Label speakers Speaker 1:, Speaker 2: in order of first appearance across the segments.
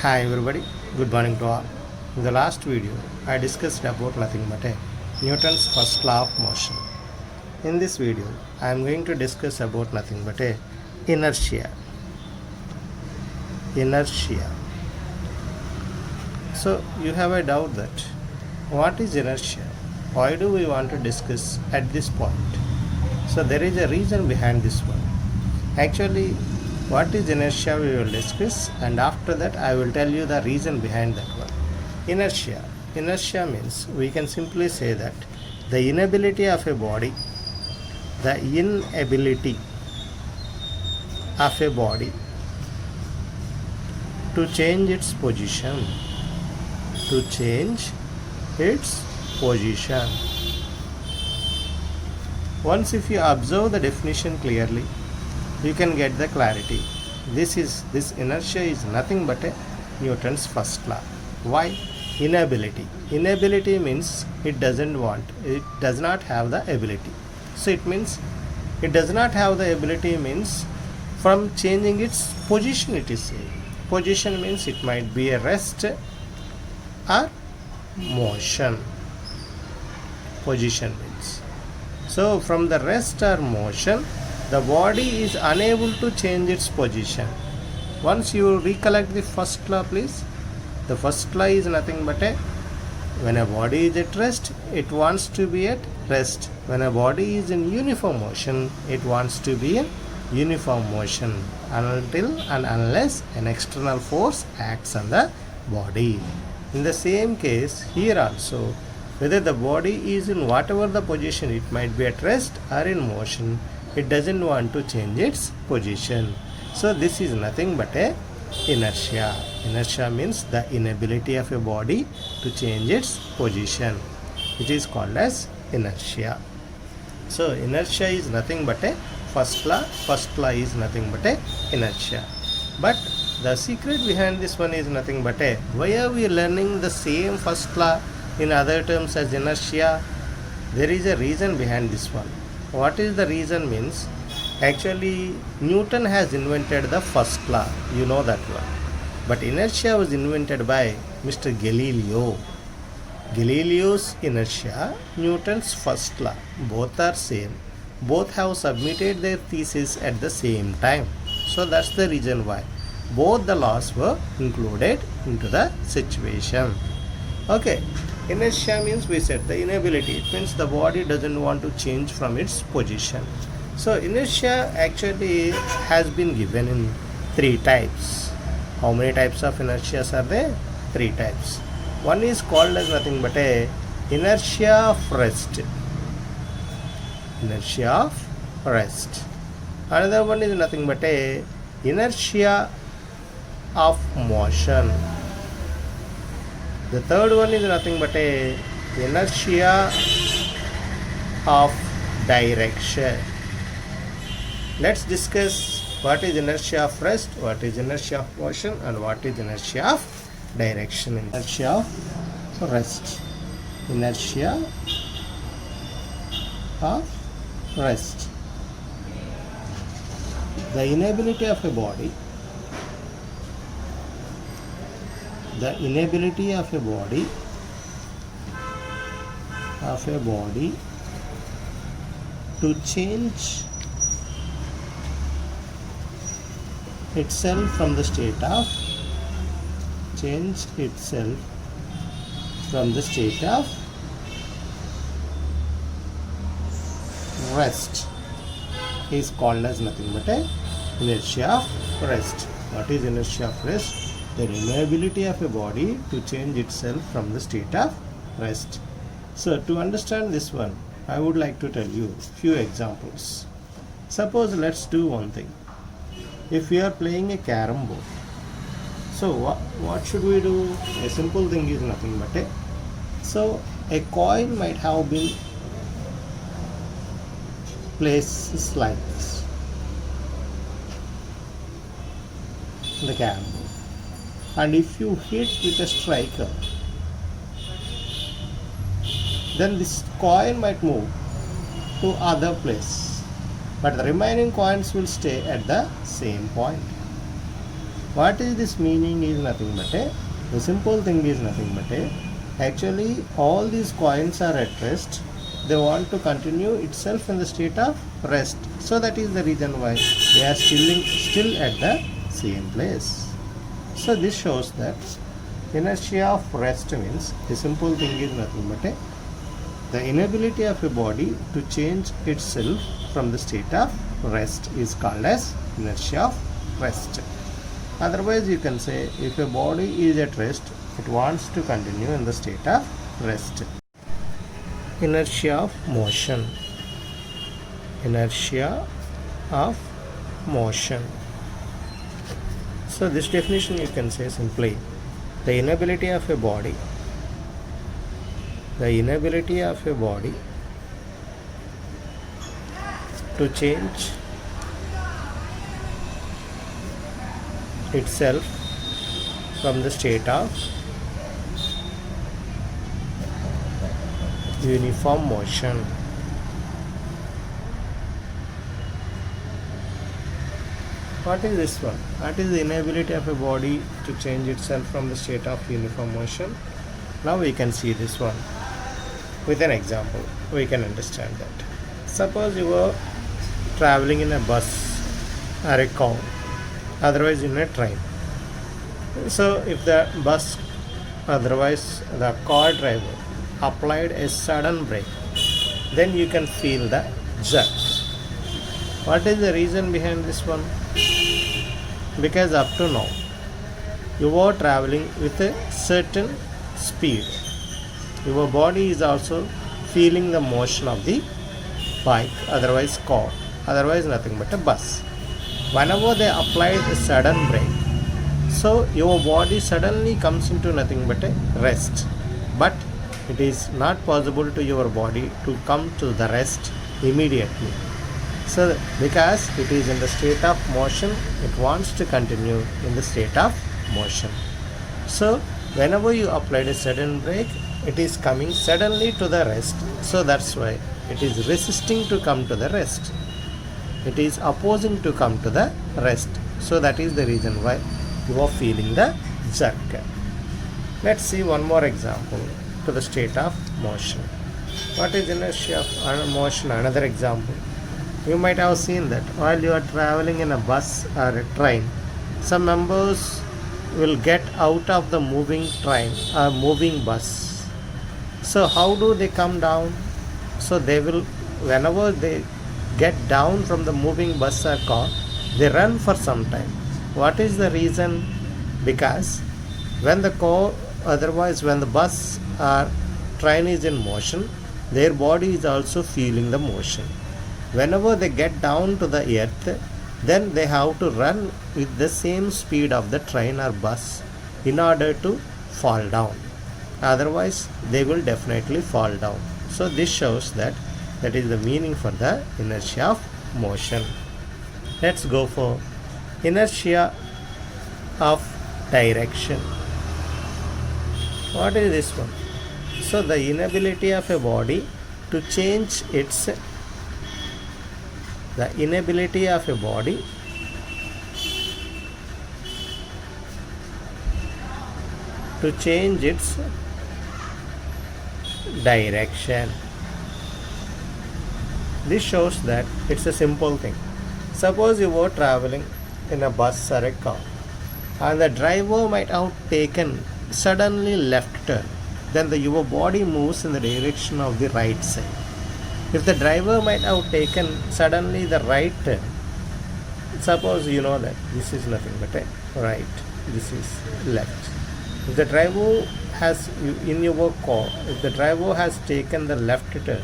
Speaker 1: Hi everybody, good morning to all. In the last video, I discussed about nothing but Newton's first law of motion. In this video, I am going to discuss about nothing but inertia. Inertia. So you have a doubt that what is inertia? Why do we want to discuss at this point? So there is a reason behind this one. Actually, what is inertia we will discuss, and after that I will tell you the reason behind that one. Inertia. Inertia means we can simply say that the inability of a body to change its position. To change its position. Once if you observe the definition clearly, you can get the clarity. This inertia is nothing but a Newton's first law. Why? Inability. Inability means it does not have the ability. So it means it does not have the ability means from changing its position it is saying. Position means it might be a rest or motion. Position means. So from the rest or motion, the body is unable to change its position. Once you recollect the first law, please. The first law is nothing but when a body is at rest, it wants to be at rest. When a body is in uniform motion, it wants to be in uniform motion until and unless an external force acts on the body. In the same case, here also, whether the body is in whatever the position, it might be at rest or in motion, it doesn't want to change its position. So this is nothing but a inertia. Inertia means the inability of a body to change its position. It is called as inertia. So inertia is nothing but a first law. First law is nothing but a inertia. But the secret behind this one is nothing but why are we learning the same first law in other terms as inertia? There is a reason behind this one. What is the reason means, actually Newton has invented the first law, you know that one. But inertia was invented by Mr. Galileo. Galileo's inertia, Newton's first law, both are same. Both have submitted their thesis at the same time. So that's the reason why both the laws were included into the situation. Okay. Inertia means we said the inability. It means the body doesn't want to change from its position. So inertia actually has been given in 3 types. How many types of inertias are there? 3 types. One is called as nothing but inertia of rest. Inertia of rest. Another one is nothing but inertia of motion. The third one is nothing but inertia of direction. Let's discuss what is inertia of rest, what is inertia of motion, and what is inertia of direction. Inertia of rest. Inertia of rest. The inability of a body to change itself from the state of rest is called as nothing but inertia of rest. What is inertia of rest? The inability of a body to change itself from the state of rest. So to understand this one, I would like to tell you few examples. Suppose let's do one thing. If we are playing a carom board, so what should we do? A simple thing is nothing but so a coin might have been placed like this in the carom board. And if you hit with a striker, then this coin might move to other place, but the remaining coins will stay at the same point. What is this meaning is nothing but the simple thing is nothing but actually all these coins are at rest. They want to continue itself in the state of rest. So that is the reason why they are still at the same place. So this shows that inertia of rest means the simple thing is nothing but the inability of a body to change itself from the state of rest is called as inertia of rest. Otherwise, you can say if a body is at rest, it wants to continue in the state of rest. Inertia of motion. Inertia of motion. So, this definition you can say simply the inability of a body. The inability of a body to change itself from the state of uniform motion. What is this one? What is the inability of a body to change itself from the state of uniform motion? Now we can see this one with an example. We can understand that. Suppose you were traveling in a bus or a car, otherwise in a train. So if the bus, otherwise the car driver applied a sudden brake, then you can feel the jerk. What is the reason behind this one? Because up to now you were traveling with a certain speed. Your body is also feeling the motion of the bike, otherwise car, otherwise nothing but a bus. Whenever they applied a sudden brake, so your body suddenly comes into nothing but a rest. But it is not possible to your body to come to the rest immediately. So because it is in the state of motion, it wants to continue in the state of motion. So whenever you applied a sudden brake, it is coming suddenly to the rest. So that's why it is resisting to come to the rest. It is opposing to come to the rest. So that is the reason why you are feeling the jerk. Let's see one more example to the state of motion. What is inertia of motion? Another example. You might have seen that while you are traveling in a bus or a train, some members will get out of the moving train or moving bus. So how do they come down? So they will, whenever they get down from the moving bus or car, they run for some time. What is the reason? Because when the car, otherwise when the bus or train is in motion, their body is also feeling the motion. Whenever they get down to the earth, then they have to run with the same speed of the train or bus in order to fall down. Otherwise, they will definitely fall down. So this shows that is the meaning for the inertia of motion. Let's go for inertia of direction. What is this one? So the inability of a body to change its direction. This shows that it's a simple thing. Suppose you were traveling in a bus or a car and the driver might have taken suddenly left turn, then your body moves in the direction of the right side. If the driver might have taken suddenly the right turn, suppose you know that this is nothing but a right, this is left. If the driver has, in your car, if the driver has taken the left turn,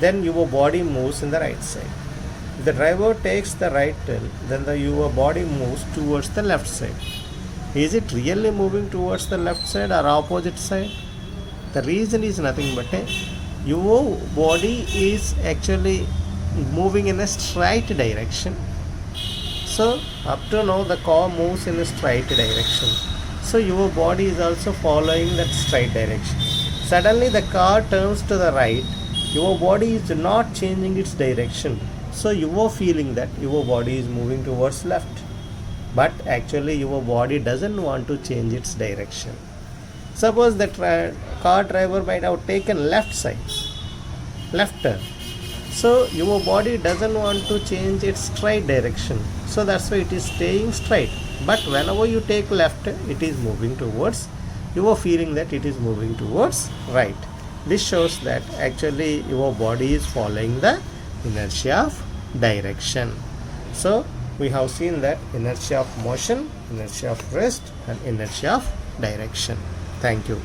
Speaker 1: then your body moves in the right side. If the driver takes the right turn, then your body moves towards the left side. Is it really moving towards the left side or opposite side? The reason is nothing but your body is actually moving in a straight direction. So up to now the car moves in a straight direction. So your body is also following that straight direction. Suddenly the car turns to the right. Your body is not changing its direction. So you are feeling that your body is moving towards left. but actually your body doesn't want to change its direction. Suppose the car driver might have taken left side, left turn. So your body doesn't want to change its straight direction. So that's why it is staying straight. But whenever you take left, it is moving towards, you are feeling that it is moving towards right. This shows that actually your body is following the inertia of direction. So we have seen that inertia of motion, inertia of rest, and inertia of direction. Thank you.